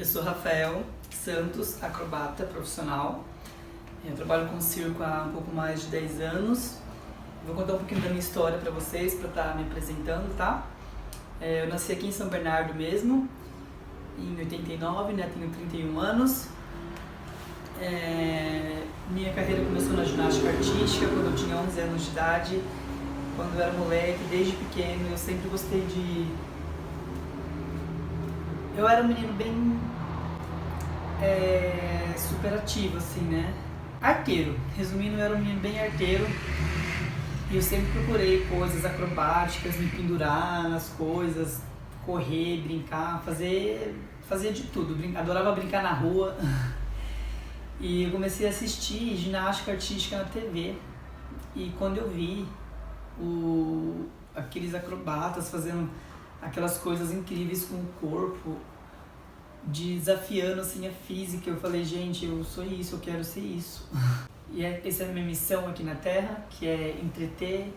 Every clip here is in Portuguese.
Eu sou Rafael Santos, acrobata profissional. Eu trabalho com circo há um pouco mais de 10 anos. Vou contar um pouquinho da minha história para vocês, para estar me apresentando, tá? Eu nasci aqui em São Bernardo mesmo, em 89, né? Tenho 31 anos. Minha carreira começou na ginástica artística quando eu tinha 11 anos de idade. Quando eu era moleque, desde pequeno, eu sempre gostei de... Eu era um menino bem superativo, assim, né? Arteiro. Resumindo, eu era um menino bem arteiro. E eu sempre procurei coisas acrobáticas, me pendurar nas coisas, correr, brincar, fazer de tudo. Adorava brincar na rua. E eu comecei a assistir ginástica artística na TV. E quando eu vi aqueles acrobatas fazendo aquelas coisas incríveis com o corpo, desafiando assim a física, eu falei, gente, eu sou isso, eu quero ser isso. E essa é a minha missão aqui na Terra, que é entreter,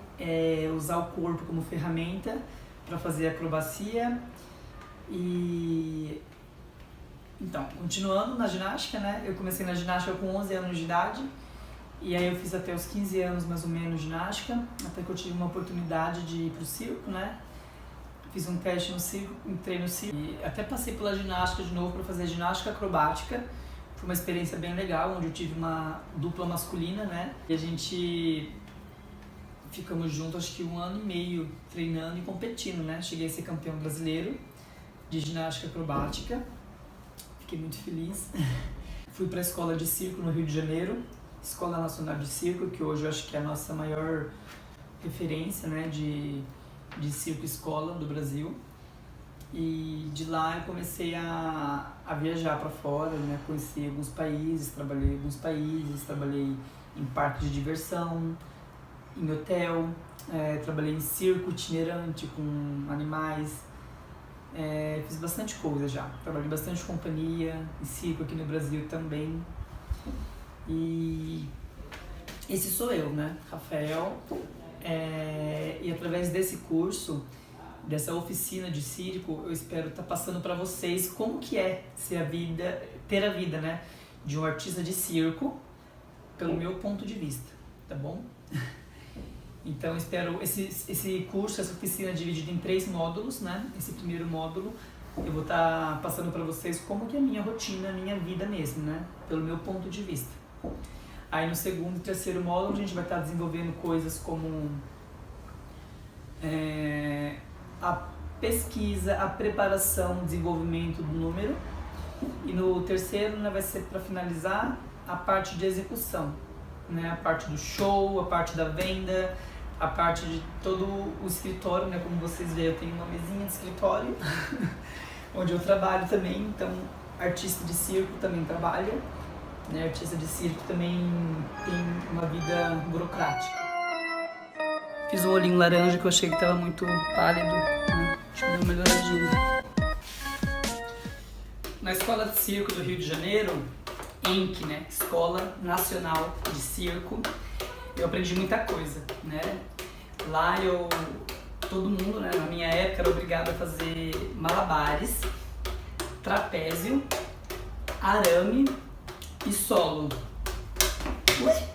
usar o corpo como ferramenta para fazer acrobacia. E então, continuando na ginástica, né? Eu comecei na ginástica com 11 anos de idade. E aí eu fiz até os 15 anos mais ou menos ginástica, até que eu tive uma oportunidade de ir pro circo, né? Fiz um teste no circo, entrei no circo e até passei pela ginástica de novo para fazer ginástica acrobática. Foi uma experiência bem legal, onde eu tive uma dupla masculina, né? E a gente ficamos juntos acho que 1 ano e meio treinando e competindo, né? Cheguei a ser campeão brasileiro de ginástica acrobática. Fiquei muito feliz. Fui para a escola de circo no Rio de Janeiro, Escola Nacional de Circo, que hoje eu acho que é a nossa maior referência, né, de circo escola do Brasil. E de lá eu comecei a viajar para fora, né, conheci alguns países, trabalhei em alguns países, trabalhei em parque de diversão, em hotel, trabalhei em circo itinerante com animais, fiz bastante coisa já, trabalhei bastante companhia, em circo aqui no Brasil também. E esse sou eu, né, Rafael, e através desse curso, dessa oficina de circo, eu espero estar passando para vocês como que é ter a vida, né, de um artista de circo, pelo meu ponto de vista, tá bom? Então, espero esse curso, essa oficina dividida em 3 módulos, né? Esse primeiro módulo, eu vou estar passando para vocês como que é a minha rotina, a minha vida mesmo, né? Pelo meu ponto de vista. Aí no segundo e terceiro módulo a gente vai estar desenvolvendo coisas como a pesquisa, a preparação, o desenvolvimento do número. E no terceiro, né, vai ser para finalizar a parte de execução, né? A parte do show, a parte da venda, a parte de todo o escritório, né? Como vocês veem, eu tenho uma mesinha de escritório onde eu trabalho também, então artista de circo também trabalha, né? Artista de circo também tem uma vida burocrática. Fiz um olhinho laranja que eu achei que estava muito pálido, né? Deixa eu dar uma melhoradinha. Na Escola de Circo do Rio de Janeiro, ENC, né? Escola Nacional de Circo, eu aprendi muita coisa, né? Lá todo mundo, né, na minha época era obrigado a fazer malabares, trapézio, arame e solo. Ué?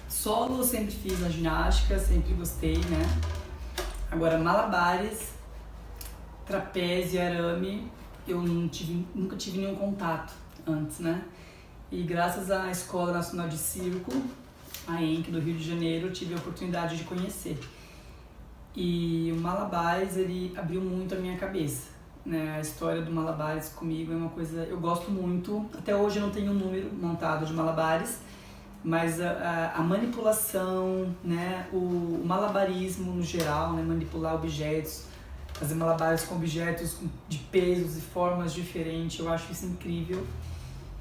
Solo eu sempre fiz na ginástica, sempre gostei, né? Agora malabares, trapézio e arame eu nunca tive nenhum contato antes, né? E graças à Escola Nacional de Circo, a ENC do Rio de Janeiro, eu tive a oportunidade de conhecer. E o Malabares, ele abriu muito a minha cabeça, né? A história do Malabares comigo é uma coisa... Eu gosto muito, até hoje eu não tenho um número montado de Malabares, mas a manipulação, né? O malabarismo no geral, né? Manipular objetos, fazer malabares com objetos de pesos e formas diferentes, eu acho isso incrível,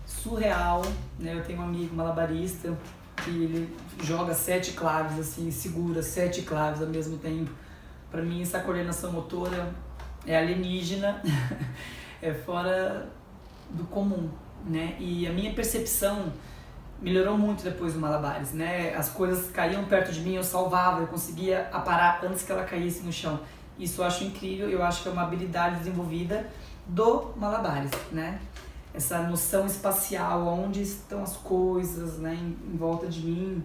surreal, né? Eu tenho um amigo malabarista que ele joga 7 claves assim, segura 7 claves ao mesmo tempo. Para mim essa coordenação motora é alienígena, é fora do comum, né? E a minha percepção melhorou muito depois do malabares, né? As coisas caíam perto de mim, eu salvava, eu conseguia aparar antes que ela caísse no chão. Isso eu acho incrível, eu acho que é uma habilidade desenvolvida do Malabares, né? Essa noção espacial, onde estão as coisas, né, em volta de mim.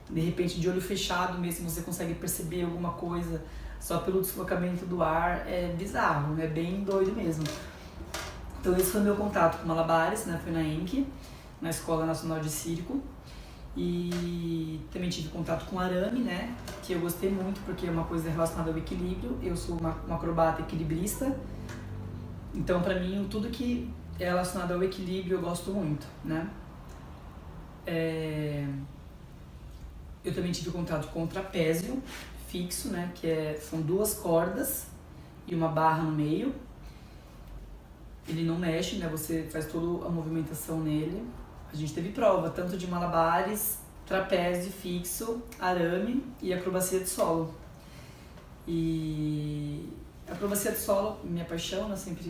De repente, de olho fechado mesmo, você consegue perceber alguma coisa só pelo deslocamento do ar. É bizarro, é bem doido mesmo. Então esse foi o meu contato com Malabares, né? Foi na ENC, na Escola Nacional de Circo. E também tive contato com arame, né? Que eu gostei muito porque é uma coisa relacionada ao equilíbrio. Eu sou uma acrobata equilibrista. Então, pra mim, tudo que é relacionado ao equilíbrio eu gosto muito, né? Eu também tive contato com o trapézio fixo, né? São 2 cordas e uma barra no meio. Ele não mexe, né? Você faz toda a movimentação nele. A gente teve prova tanto de malabares, trapézio fixo, arame e acrobacia de solo. E a acrobacia de solo, minha paixão, né? Sempre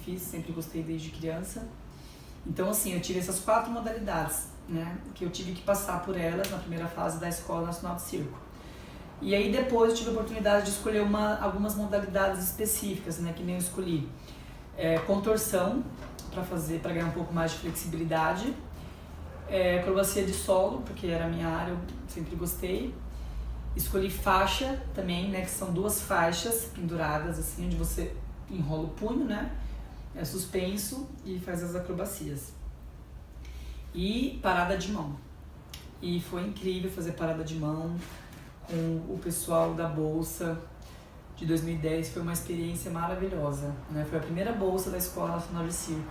fiz, sempre gostei desde criança. Então, assim, eu tive essas 4 modalidades, né? Que eu tive que passar por elas na primeira fase da Escola Nacional de Circo. E aí depois eu tive a oportunidade de escolher algumas modalidades específicas, né? Que nem eu escolhi contorção, para ganhar um pouco mais de flexibilidade. Acrobacia de solo, porque era a minha área, eu sempre gostei. Escolhi faixa também, né? Que são 2 faixas penduradas, assim, onde você enrola o punho, né? É suspenso e faz as acrobacias. E parada de mão. E foi incrível fazer parada de mão com o pessoal da Bolsa de 2010. Foi uma experiência maravilhosa, né? Foi a primeira bolsa da Escola Nacional de Circo,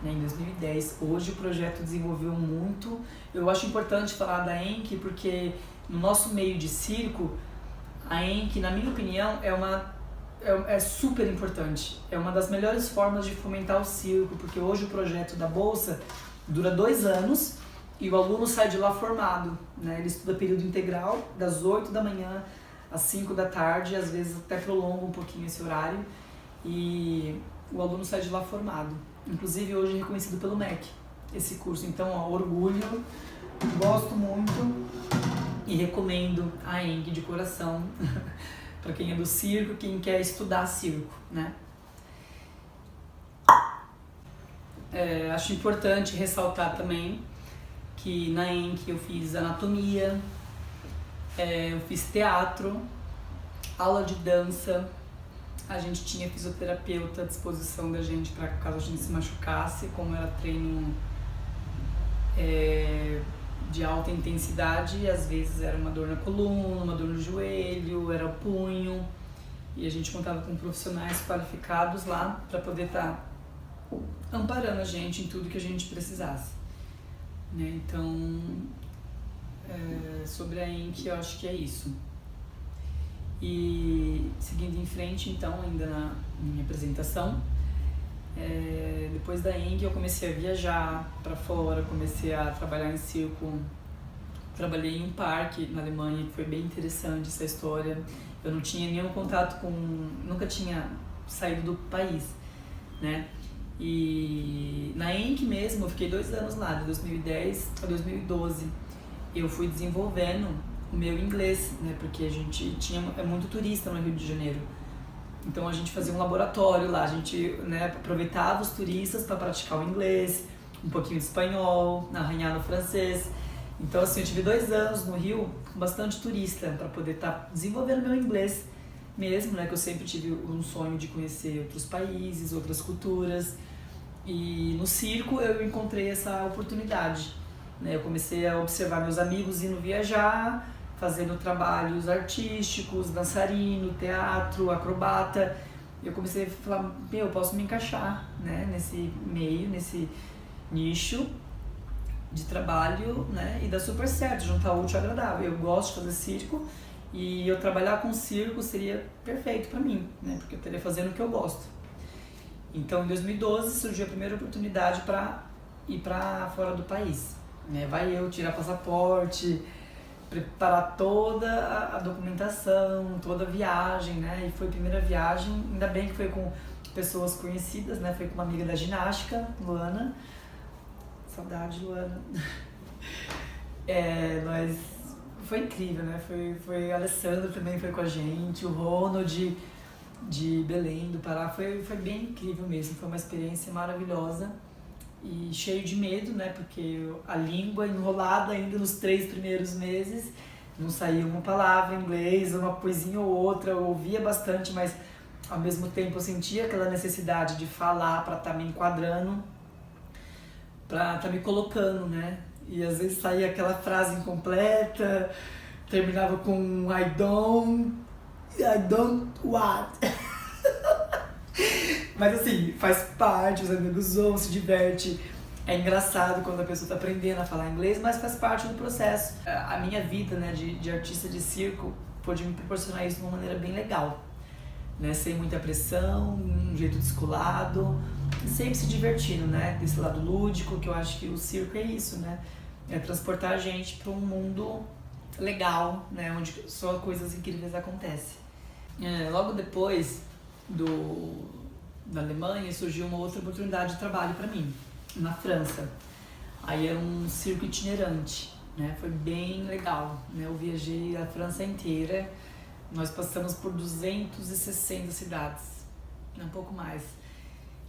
né, em 2010. Hoje o projeto desenvolveu muito. Eu acho importante falar da ENC porque no nosso meio de circo, a ENC, na minha opinião, é super importante. É uma das melhores formas de fomentar o circo, porque hoje o projeto da Bolsa dura 2 anos e o aluno sai de lá formado, né? Ele estuda período integral, das 8 da manhã às 5 da tarde, às vezes até prolonga um pouquinho esse horário, e o aluno sai de lá formado. Inclusive hoje é reconhecido pelo MEC esse curso, então orgulho, gosto muito e recomendo a ENG de coração para quem é do circo, quem quer estudar circo, né? Acho importante ressaltar também que na ENC eu fiz anatomia, eu fiz teatro, aula de dança, a gente tinha fisioterapeuta à disposição da gente para caso a gente se machucasse, como era treino de alta intensidade, às vezes era uma dor na coluna, uma dor no joelho, era o punho, e a gente contava com profissionais qualificados lá para poder estar amparando a gente em tudo que a gente precisasse, né? Então, sobre a ENC eu acho que é isso. E seguindo em frente, então, ainda na minha apresentação, depois da ENG eu comecei a viajar para fora, comecei a trabalhar em circo. Trabalhei em um parque na Alemanha, que foi bem interessante essa história. Eu não tinha nenhum contato nunca tinha saído do país, né? E na ENC mesmo, eu fiquei 2 anos lá, de 2010 a 2012. Eu fui desenvolvendo o meu inglês, né? Porque a gente é muito turista no Rio de Janeiro. Então a gente fazia um laboratório lá, a gente, né, aproveitava os turistas para praticar o inglês, um pouquinho de espanhol, arranhar no francês. Então assim, eu tive 2 anos no Rio com bastante turista para poder estar desenvolvendo meu inglês mesmo, né? Que eu sempre tive um sonho de conhecer outros países, outras culturas. E no circo eu encontrei essa oportunidade, né? Eu comecei a observar meus amigos indo viajar, fazendo trabalhos artísticos, dançarino, teatro, acrobata. Eu comecei a falar, eu posso me encaixar, né, nesse meio, nesse nicho de trabalho, né, e dá super certo, juntar o útil ao agradável. Eu gosto de fazer circo e eu trabalhar com circo seria perfeito para mim, né, porque eu estaria fazendo o que eu gosto. Então, em 2012, surgiu a primeira oportunidade para ir para fora do país, né? Vai eu tirar passaporte, preparar toda a documentação, toda a viagem, né? E foi a primeira viagem, ainda bem que foi com pessoas conhecidas, né? Foi com uma amiga da ginástica, Luana. Saudade, Luana. Mas foi incrível, né? Foi a Alessandra também foi com a gente, o Ronald, de Belém do Pará. Foi bem incrível mesmo, foi uma experiência maravilhosa e cheio de medo, né? Porque a língua enrolada ainda nos 3 primeiros meses, não saía uma palavra em inglês, uma coisinha ou outra, eu ouvia bastante, mas ao mesmo tempo eu sentia aquela necessidade de falar para estar me enquadrando, para estar me colocando, né? E às vezes saía aquela frase incompleta, terminava com I don't want. Mas assim, faz parte, os amigos zoam, se diverte. É engraçado quando a pessoa está aprendendo a falar inglês, mas faz parte do processo. A minha vida, né, de artista de circo pôde me proporcionar isso de uma maneira bem legal, né? Sem muita pressão, um jeito descolado, sempre se divertindo, né? Desse lado lúdico, que eu acho que o circo é isso, né? É transportar a gente para um mundo legal, né? Onde só coisas incríveis acontecem. Logo depois da Alemanha surgiu uma outra oportunidade de trabalho para mim, na França. Aí era um circo itinerante, né? Foi bem legal, né? Eu viajei a França inteira, nós passamos por 260 cidades, um pouco mais,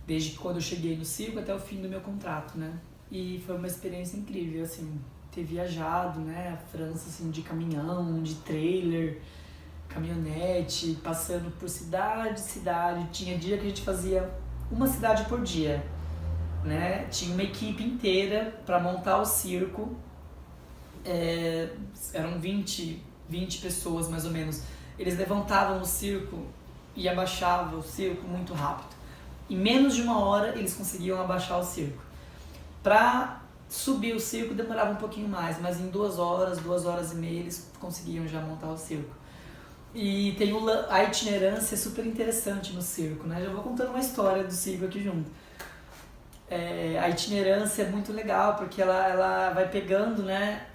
desde quando eu cheguei no circo até o fim do meu contrato, né? E foi uma experiência incrível, assim, ter viajado, né? A França, assim, de caminhão, de trailer, caminhonete, passando por cidade, tinha dia que a gente fazia uma cidade por dia, né? Tinha uma equipe inteira para montar o circo, eram 20 pessoas mais ou menos. Eles levantavam o circo e abaixavam o circo muito rápido. Em menos de 1 hora eles conseguiam abaixar o circo. Para subir o circo demorava um pouquinho mais, mas em 2 horas, 2 horas e meia eles conseguiam já montar o circo. E tem a itinerância super interessante no circo, né? Já vou contando uma história do circo aqui junto. A itinerância é muito legal porque ela vai pegando, né,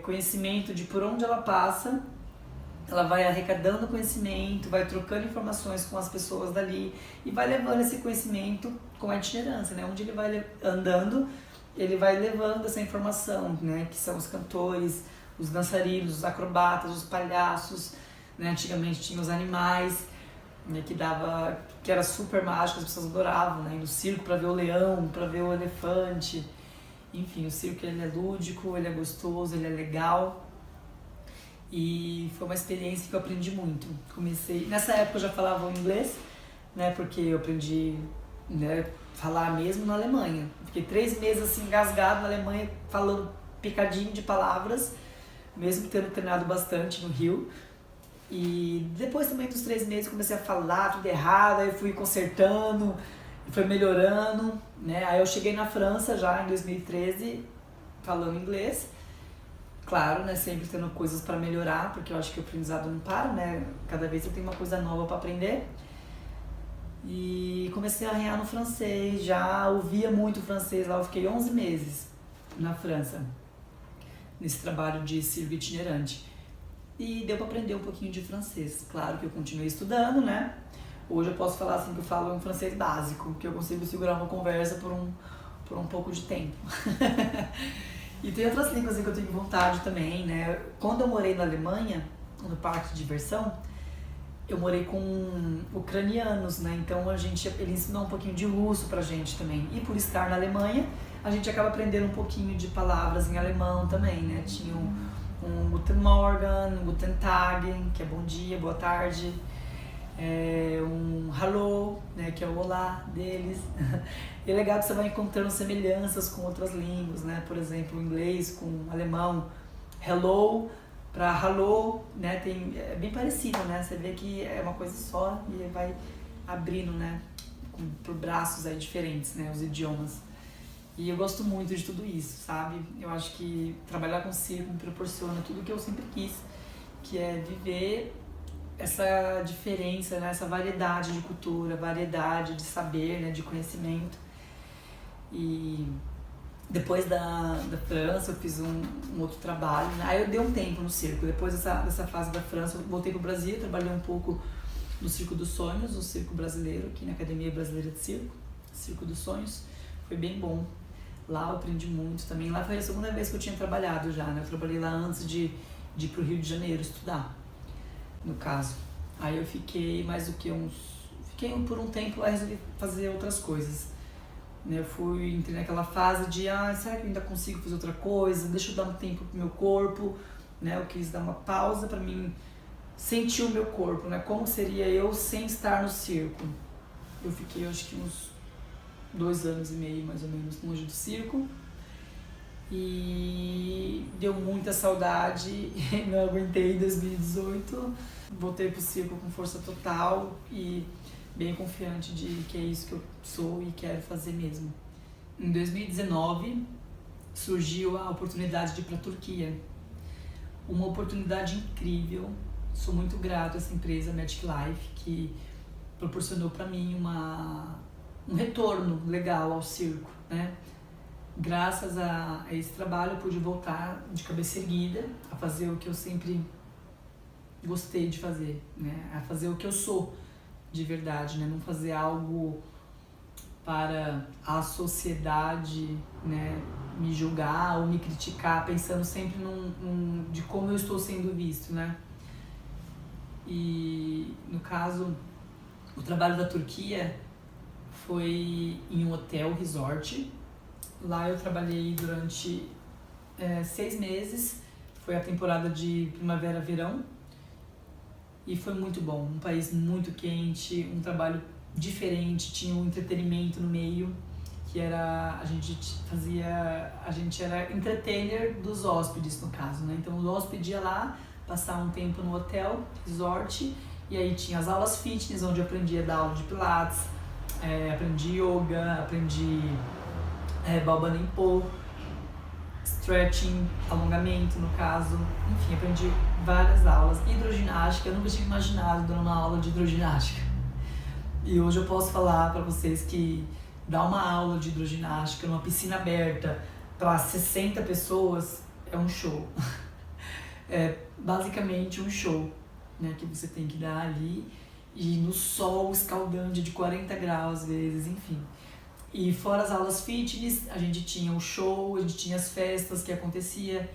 conhecimento de por onde ela passa, ela vai arrecadando conhecimento, vai trocando informações com as pessoas dali e vai levando esse conhecimento com a itinerância, né? Onde ele vai andando, ele vai levando essa informação, né? Que são os cantores, os dançarinos, os acrobatas, os palhaços, né? Antigamente tinha os animais, né? Que era super mágico, as pessoas adoravam, né? Ir no circo para ver o leão, para ver o elefante. Enfim, o circo ele é lúdico, ele é gostoso, ele é legal. E foi uma experiência que eu aprendi muito. Nessa época eu já falava o inglês, né? Porque eu aprendi, né, falar mesmo na Alemanha. Fiquei 3 meses assim engasgado na Alemanha, falando picadinho de palavras, mesmo tendo treinado bastante no Rio. E depois também dos 3 meses comecei a falar tudo errado, aí eu fui consertando, foi melhorando, né? Aí eu cheguei na França já em 2013 falando inglês. Claro, né, sempre tendo coisas para melhorar, porque eu acho que o aprendizado não para, né? Cada vez eu tenho uma coisa nova para aprender. E comecei a arranhar no francês, já ouvia muito francês lá, eu fiquei 11 meses na França, nesse trabalho de circo itinerante. E deu para aprender um pouquinho de francês. Claro que eu continuei estudando, né? Hoje eu posso falar assim que eu falo um francês básico, que eu consigo segurar uma conversa por um pouco de tempo. E tem outras línguas que eu tenho vontade também, né? Quando eu morei na Alemanha, no parque de diversão, eu morei com ucranianos, né? Então ele ensinou um pouquinho de russo pra gente também. E por estar na Alemanha, a gente acaba aprendendo um pouquinho de palavras em alemão também, né? Tinha um Guten Morgen, um Guten Tag, que é bom dia, boa tarde. Um Hallo, né, que é o olá deles. E é legal que você vai encontrando semelhanças com outras línguas, né? Por exemplo, o inglês com o alemão, hello para hallo, né? É bem parecido, né? Você vê que é uma coisa só e vai abrindo, né? Por braços aí diferentes, né? Os idiomas. E eu gosto muito de tudo isso, sabe? Eu acho que trabalhar com circo me proporciona tudo que eu sempre quis, que é viver essa diferença, né? Essa variedade de cultura, variedade de saber, né? De conhecimento. E depois da França eu fiz um outro trabalho, né? Aí eu dei um tempo no circo. Depois dessa fase da França eu voltei para o Brasil, trabalhei um pouco no Circo dos Sonhos, o circo brasileiro, aqui na Academia Brasileira de Circo, Circo dos Sonhos. Foi bem bom. Lá eu aprendi muito também. Lá foi a segunda vez que eu tinha trabalhado já, né? Eu trabalhei lá antes de ir para o Rio de Janeiro estudar, no caso. Aí eu fiquei Fiquei por um tempo lá e resolvi fazer outras coisas. Né? Entrei naquela fase de, será que eu ainda consigo fazer outra coisa? Deixa eu dar um tempo pro meu corpo, né? Eu quis dar uma pausa para mim sentir o meu corpo, né? Como seria eu sem estar no circo? Eu fiquei, acho que uns 2 anos e meio, mais ou menos, longe do circo. E deu muita saudade, não aguentei em 2018. Voltei pro circo com força total e bem confiante de que é isso que eu sou e quero fazer mesmo. Em 2019, surgiu a oportunidade de ir para a Turquia. Uma oportunidade incrível. Sou muito grato a essa empresa, Magic Life, que proporcionou para mim um retorno legal ao circo, né? Graças a esse trabalho, eu pude voltar de cabeça erguida a fazer o que eu sempre gostei de fazer, né? A fazer o que eu sou de verdade, né? Não fazer algo para a sociedade, né, me julgar ou me criticar, pensando sempre de como eu estou sendo visto, né? E, no caso, o trabalho da Turquia foi em um hotel resort. Lá eu trabalhei durante 6 meses, foi a temporada de primavera-verão e foi muito bom, um país muito quente, um trabalho diferente, tinha um entretenimento no meio, que era, a gente era entertainer dos hóspedes no caso, né? Então o hóspede ia lá, passar um tempo no hotel, resort, e aí tinha as aulas fitness, onde eu aprendia a dar aula de pilates, aprendi yoga, aprendi Baba Limpo, stretching, alongamento no caso, enfim, aprendi várias aulas. Hidroginástica, eu nunca tinha imaginado dar uma aula de hidroginástica. E hoje eu posso falar para vocês que dar uma aula de hidroginástica numa piscina aberta para 60 pessoas é um show. É basicamente um show, né, que você tem que dar ali, e no sol escaldante de 40 graus às vezes, enfim. E fora as aulas fitness, a gente tinha o show, a gente tinha as festas que acontecia.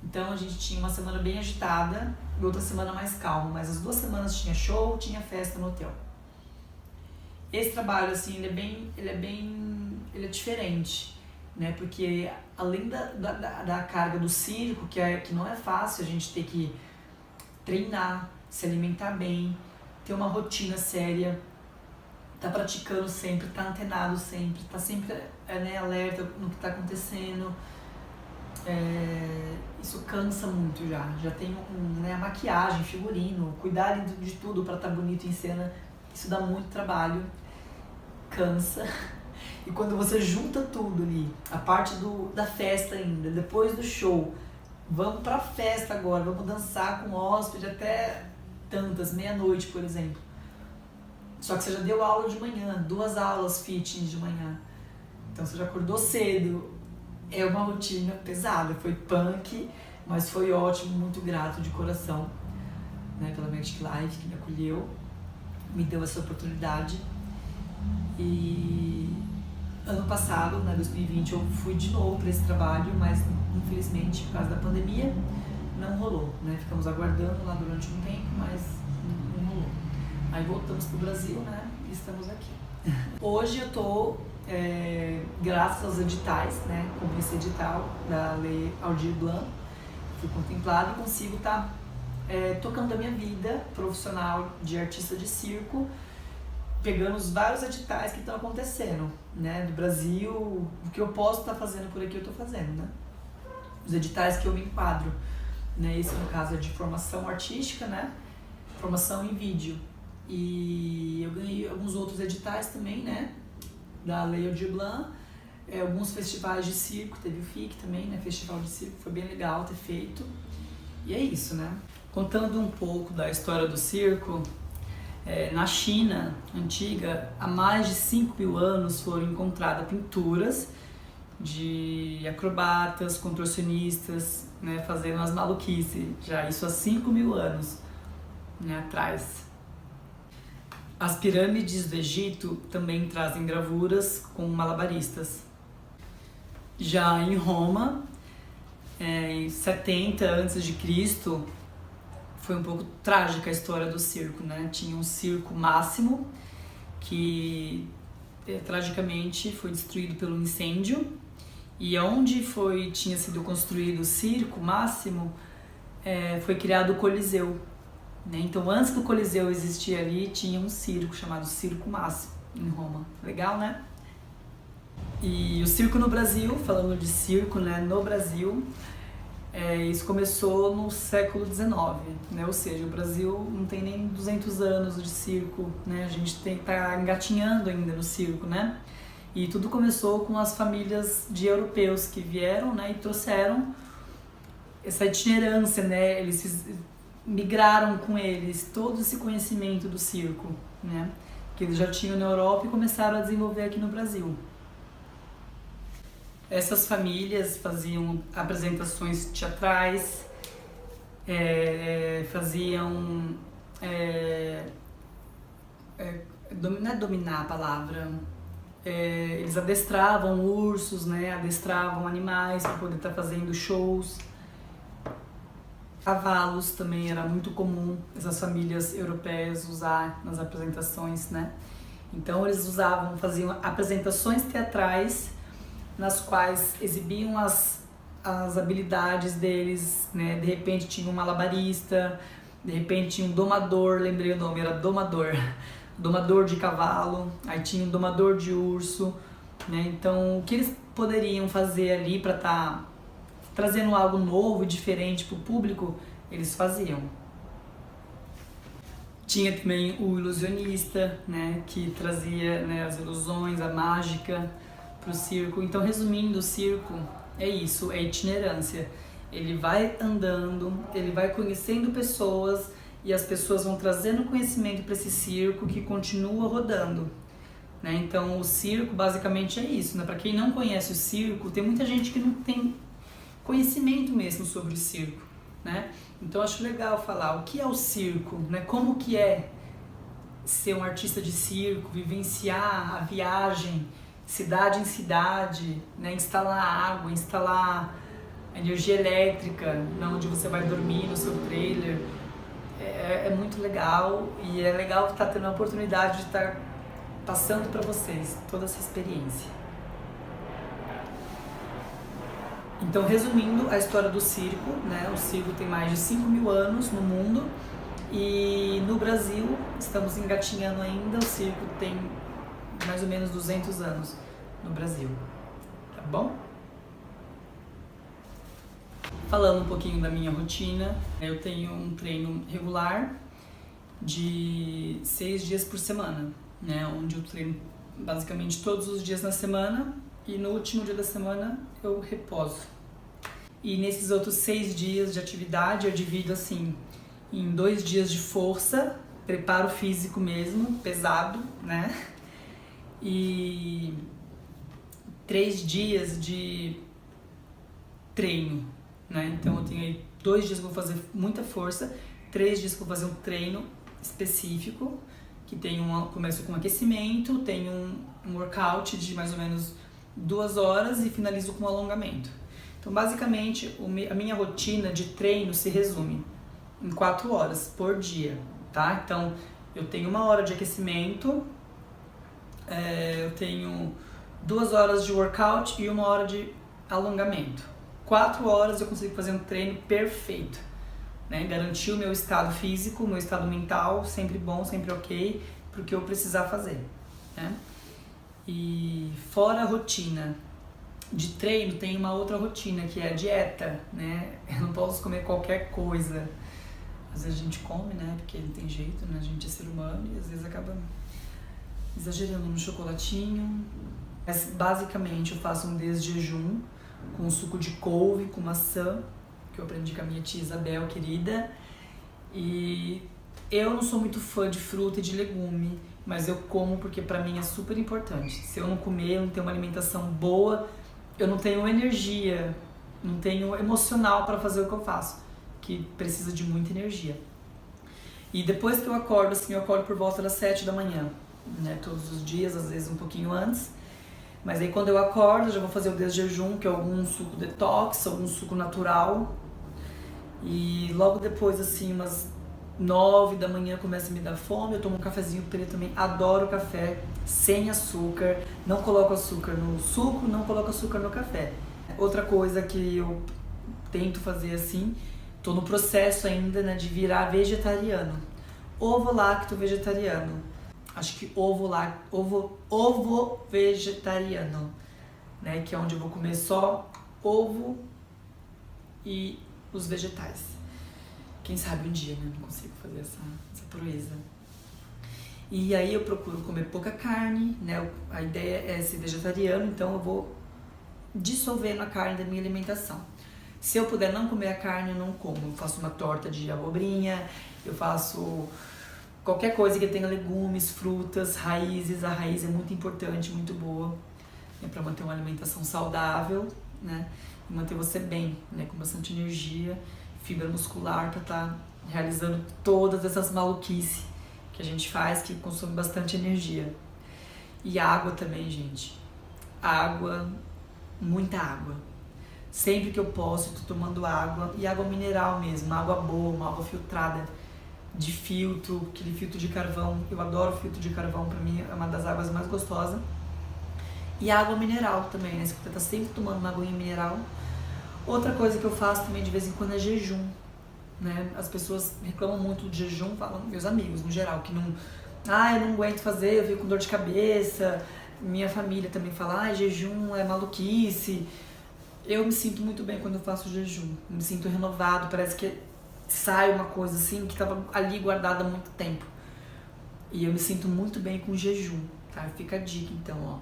Então a gente tinha uma semana bem agitada e outra semana mais calma, mas as 2 semanas tinha show, tinha festa no hotel. Esse trabalho, assim, ele é diferente, né? Porque além da carga do circo, que não é fácil, a gente ter que treinar, se alimentar bem, ter uma rotina séria, tá praticando sempre, tá antenado sempre, tá sempre alerta no que tá acontecendo. Isso cansa muito já tem a maquiagem, figurino, cuidar de tudo para estar bonito em cena, isso dá muito trabalho, cansa. E quando você junta tudo ali, a parte da festa ainda, depois do show, vamos pra festa agora, vamos dançar com o hóspede até tantas, meia-noite, por exemplo. Só que você já deu aula de manhã, 2 aulas fitness de manhã. Então você já acordou cedo. É uma rotina pesada, foi punk, mas foi ótimo, muito grato de coração, né, pela Magic Life que me acolheu, me deu essa oportunidade. E ano passado, né, 2020, eu fui de novo para esse trabalho, mas infelizmente por causa da pandemia não rolou, né? Ficamos aguardando lá durante um tempo, mas não rolou. Aí voltamos pro Brasil, né, e estamos aqui. Hoje eu tô, graças aos editais, né, como esse edital da Lei Aldir Blanc, fui contemplado e consigo estar tocando a minha vida profissional de artista de circo, pegando os vários editais que estão acontecendo, né, do Brasil, o que eu posso estar fazendo por aqui eu estou fazendo, né, os editais que eu me enquadro, né, esse no caso é de formação artística, né, formação em vídeo, e eu ganhei alguns outros editais também, né, da Lei Aldir Blanc, alguns festivais de circo, teve o FIC também, né, festival de circo, foi bem legal ter feito, e é isso, né. Contando um pouco da história do circo, na China antiga, há mais de 5.000 anos foram encontradas pinturas de acrobatas, contorcionistas, né, fazendo as maluquices, já isso há 5.000 anos, né, atrás. As pirâmides do Egito também trazem gravuras com malabaristas. Já em Roma, em 70 a.C., foi um pouco trágica a história do circo, né? Tinha um circo Máximo que tragicamente foi destruído pelo incêndio, e onde tinha sido construído o circo Máximo foi criado o Coliseu, né? Então antes do Coliseu existir ali, tinha um circo chamado Circo Máximo em Roma. Legal, né? E o circo no Brasil, falando de circo, né, no Brasil, isso começou no século XIX, né? Ou seja, o Brasil não tem nem 200 anos de circo, né? A gente tá engatinhando ainda no circo, né? E tudo começou com as famílias de europeus que vieram, né, e trouxeram essa itinerância, né? Eles migraram com eles todo esse conhecimento do circo, né, que eles já tinham na Europa e começaram a desenvolver aqui no Brasil. Essas famílias faziam apresentações teatrais, faziam... não é dominar a palavra... eles adestravam ursos, né? Adestravam animais para poder estar fazendo shows. Cavalos também era muito comum essas famílias europeias usar nas apresentações, né? Então eles faziam apresentações teatrais nas quais exibiam as habilidades deles, né? De repente tinha um malabarista, de repente tinha um domador, lembrei o nome, era domador. Domador de cavalo, aí tinha um domador de urso, né? Então o que eles poderiam fazer ali para estar trazendo algo novo e diferente para o público, eles faziam. Tinha também o ilusionista, né, que trazia, né, as ilusões, a mágica para o circo. Então, resumindo, o circo é isso, é itinerância. Ele vai andando, ele vai conhecendo pessoas e as pessoas vão trazendo conhecimento para esse circo que continua rodando, né? Então, o circo basicamente é isso, né? Para quem não conhece o circo, tem muita gente que não tem conhecimento mesmo sobre o circo, né? Então, acho legal falar o que é o circo, né? Como que é ser um artista de circo, vivenciar a viagem, cidade em cidade, né? Instalar água, instalar energia elétrica, onde você vai dormir no seu trailer. É muito legal e é legal estar tendo a oportunidade de estar passando para vocês toda essa experiência. Então, resumindo a história do circo, né? O circo tem mais de 5.000 anos no mundo e no Brasil estamos engatinhando ainda. O circo tem mais ou menos 200 anos no Brasil, tá bom? Falando um pouquinho da minha rotina, eu tenho um treino regular de 6 dias por semana, né? Onde eu treino basicamente todos os dias na semana e no último dia da semana eu reposo. E nesses outros 6 dias de atividade eu divido assim em 2 dias de força, preparo físico mesmo, pesado, né? E 3 dias de treino, né? Então eu tenho aí 2 dias que eu vou fazer muita força, 3 dias que eu vou fazer um treino específico, que começo com aquecimento, tenho um workout de mais ou menos 2 horas e finalizo com um alongamento. Então basicamente a minha rotina de treino se resume em 4 horas por dia, tá? Então eu tenho 1 hora de aquecimento, eu tenho 2 horas de workout e 1 hora de alongamento. 4 horas eu consigo fazer um treino perfeito, né? Garantir o meu estado físico, o meu estado mental, sempre bom, sempre ok, para o que eu precisar fazer, né? E fora a rotina de treino, tem uma outra rotina que é a dieta, né? Eu não posso comer qualquer coisa. Às vezes a gente come, né? Porque não tem jeito, né? A gente é ser humano e às vezes acaba exagerando no chocolatinho. Mas basicamente eu faço um desjejum com suco de couve, com maçã, que eu aprendi com a minha tia Isabel, querida. E eu não sou muito fã de fruta e de legume, mas eu como porque pra mim é super importante. Se eu não comer, eu não tenho uma alimentação boa, eu não tenho energia, não tenho emocional para fazer o que eu faço, que precisa de muita energia. E depois que eu acordo, assim, eu acordo por volta das 7 da manhã, né? Todos os dias, às vezes um pouquinho antes. Mas aí quando eu acordo, eu já vou fazer o desjejum, que é algum suco detox, algum suco natural. E logo depois, assim, umas 9 da manhã começa a me dar fome, eu tomo um cafezinho preto também, adoro café sem açúcar, não coloco açúcar no suco, não coloco açúcar no café. Outra coisa que eu tento fazer assim, tô no processo ainda, né, de virar vegetariano. Ovo lacto vegetariano. Acho que ovo vegetariano, né, que é onde eu vou comer só ovo e os vegetais. Quem sabe um dia, né, não consigo fazer essa proeza. E aí eu procuro comer pouca carne, né, a ideia é ser vegetariano, então eu vou dissolvendo a carne da minha alimentação. Se eu puder não comer a carne, eu não como. Eu faço uma torta de abobrinha, eu faço qualquer coisa que tenha legumes, frutas, raízes. A raiz é muito importante, muito boa, né, para manter uma alimentação saudável, né, e manter você bem, né, com bastante energia, fibra muscular para estar realizando todas essas maluquices que a gente faz, que consome bastante energia. E água também, gente. Água, muita água. Sempre que eu posso, eu tô tomando água, e água mineral mesmo, água boa, uma água filtrada, de filtro, aquele filtro de carvão. Eu adoro filtro de carvão, pra mim é uma das águas mais gostosas. E água mineral também, né? Você tá sempre tomando uma aguinha mineral. Outra coisa que eu faço também de vez em quando é jejum, né? As pessoas reclamam muito de jejum, falam, meus amigos no geral, que não, eu não aguento fazer, eu fico com dor de cabeça. Minha família também fala, jejum é maluquice. Eu me sinto muito bem quando eu faço jejum, me sinto renovado, parece que sai uma coisa assim que estava ali guardada há muito tempo. E eu me sinto muito bem com jejum, tá? Fica a dica então, ó.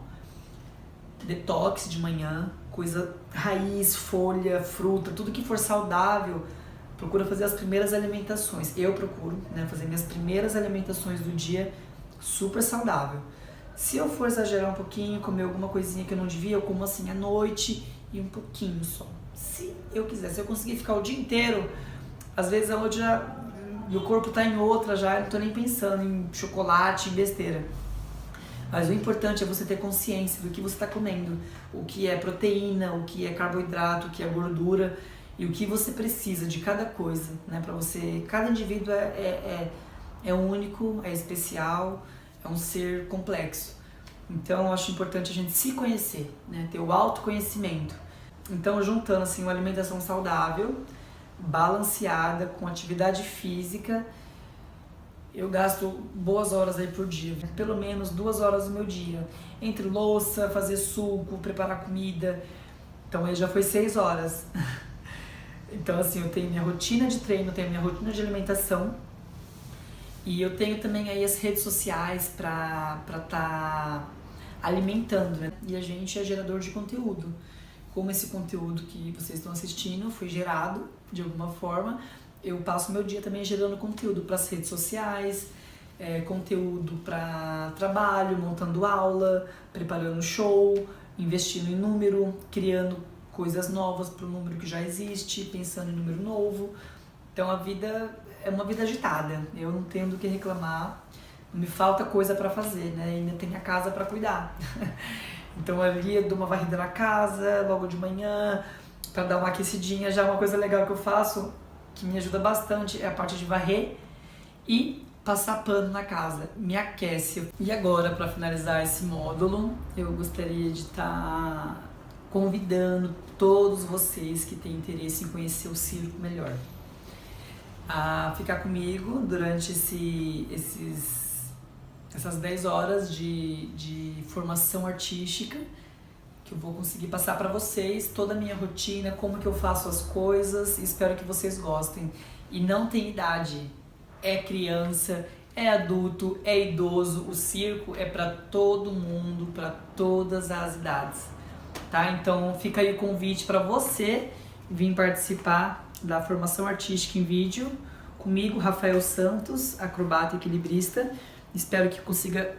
Detox de manhã, coisa raiz, folha, fruta, tudo que for saudável, procura fazer as primeiras alimentações. Eu procuro, né, fazer minhas primeiras alimentações do dia super saudável. Se eu for exagerar um pouquinho, comer alguma coisinha que eu não devia, eu como assim à noite e um pouquinho só. Se eu quiser, se eu conseguir ficar o dia inteiro, às vezes hoje meu corpo tá em outra já, eu não tô nem pensando em chocolate, em besteira. Mas o importante é você ter consciência do que você está comendo, o que é proteína, o que é carboidrato, o que é gordura e o que você precisa de cada coisa, né? Para você, cada indivíduo é único, é especial, é um ser complexo. Então eu acho importante a gente se conhecer, né? Ter o autoconhecimento. Então juntando assim uma alimentação saudável, balanceada, com atividade física, eu gasto boas horas aí por dia, pelo menos 2 horas do meu dia, entre louça, fazer suco, preparar comida, então aí já foi 6 horas. Então assim, eu tenho minha rotina de treino, tenho minha rotina de alimentação, e eu tenho também aí as redes sociais para tá alimentando, né? E a gente é gerador de conteúdo. Como esse conteúdo que vocês estão assistindo foi gerado de alguma forma, eu passo meu dia também gerando conteúdo para as redes sociais, conteúdo para trabalho, montando aula, preparando show, investindo em número, criando coisas novas para o número que já existe, pensando em número novo. Então a vida é uma vida agitada, eu não tenho do que reclamar, não me falta coisa para fazer, né? Ainda tem a casa para cuidar. Então ali eu dou uma varrida na casa logo de manhã, para dar uma aquecidinha. Já uma coisa legal que eu faço, que me ajuda bastante, é a parte de varrer e passar pano na casa, me aquece. E agora, para finalizar esse módulo, eu gostaria de estar convidando todos vocês que têm interesse em conhecer o circo melhor a ficar comigo durante essas 10 horas de formação artística, que eu vou conseguir passar para vocês toda a minha rotina, como que eu faço as coisas, e espero que vocês gostem. E não tem idade, é criança, é adulto, é idoso, o circo é para todo mundo, para todas as idades, tá? Então fica aí o convite para você vir participar da formação artística em vídeo comigo, Rafael Santos, acrobata e equilibrista. Espero que consiga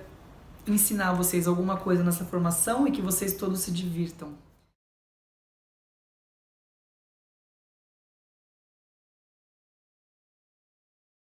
ensinar vocês alguma coisa nessa formação e que vocês todos se divirtam.